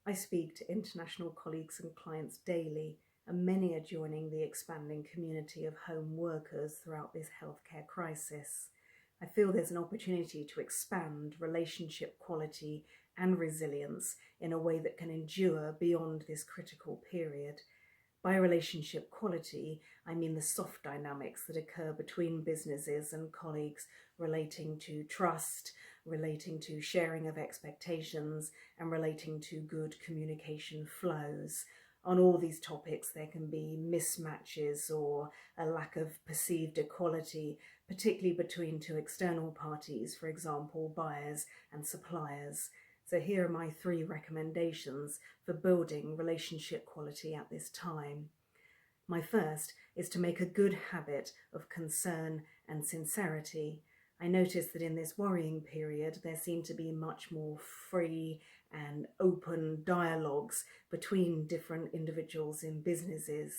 I speak to international colleagues and clients daily, and many are joining the expanding community of home workers throughout this healthcare crisis. I feel there's an opportunity to expand relationship quality and resilience in a way that can endure beyond this critical period. By relationship quality, I mean the soft dynamics that occur between businesses and colleagues, relating to trust, relating to sharing of expectations, and relating to good communication flows. On all these topics, there can be mismatches or a lack of perceived equality, particularly between two external parties, for example, buyers and suppliers. So here are my 3 recommendations for building relationship quality at this time. My first is to make a good habit of concern and sincerity. I noticed that in this worrying period, there seemed to be much more free and open dialogues between different individuals in businesses.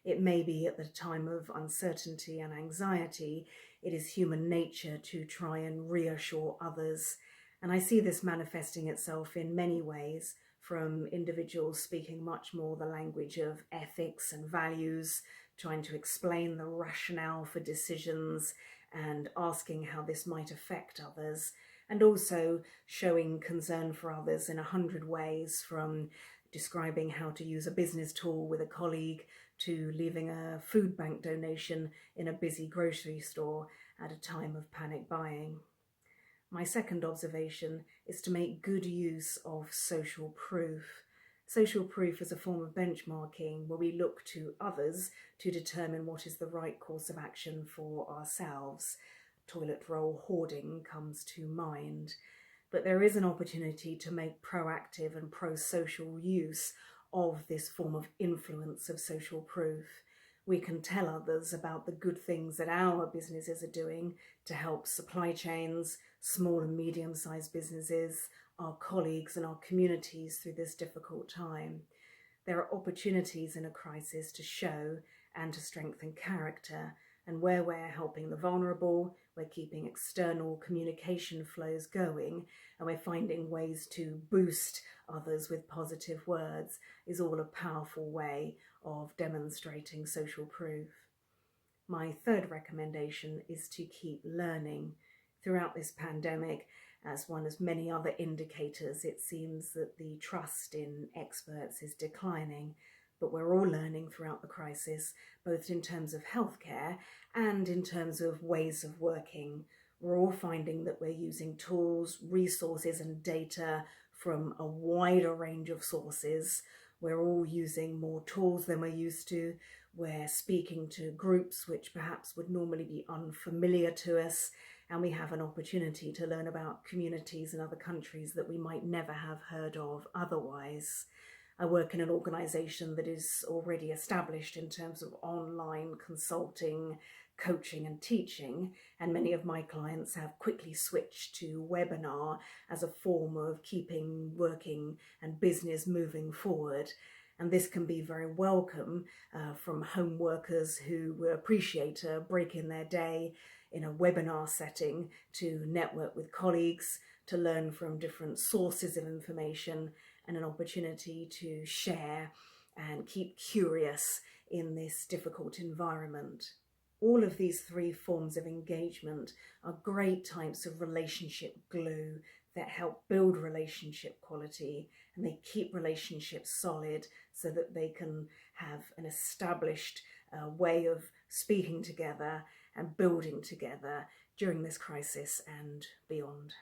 It may be at the time of uncertainty and anxiety, it is human nature to try and reassure others. And I see this manifesting itself in many ways, from individuals speaking much more the language of ethics and values, trying to explain the rationale for decisions and asking how this might affect others, and also showing concern for others in 100 ways, from describing how to use a business tool with a colleague to leaving a food bank donation in a busy grocery store at a time of panic buying. My second observation is to make good use of social proof. Social proof is a form of benchmarking where we look to others to determine what is the right course of action for ourselves. Toilet roll hoarding comes to mind. But there is an opportunity to make proactive and pro-social use of this form of influence of social proof. We can tell others about the good things that our businesses are doing to help supply chains, small and medium-sized businesses, our colleagues and our communities through this difficult time. There are opportunities in a crisis to show and to strengthen character, and where we're helping the vulnerable, we're keeping external communication flows going, and we're finding ways to boost others with positive words, is all a powerful way of demonstrating social proof. My third recommendation is to keep learning. Throughout this pandemic, as one of many other indicators, it seems that the trust in experts is declining, but we're all learning throughout the crisis, both in terms of healthcare and in terms of ways of working. We're all finding that we're using tools, resources and data from a wider range of sources. We're all using more tools than we're used to. We're speaking to groups which perhaps would normally be unfamiliar to us, and we have an opportunity to learn about communities in other countries that we might never have heard of otherwise. I work in an organisation that is already established in terms of online consulting, coaching and teaching, and many of my clients have quickly switched to webinar as a form of keeping working and business moving forward. And this can be very welcome from home workers who appreciate a break in their day in a webinar setting to network with colleagues, to learn from different sources of information, and an opportunity to share and keep curious in this difficult environment. All of these 3 forms of engagement are great types of relationship glue that help build relationship quality, and they keep relationships solid so that they can have an established way of speaking together and building together during this crisis and beyond.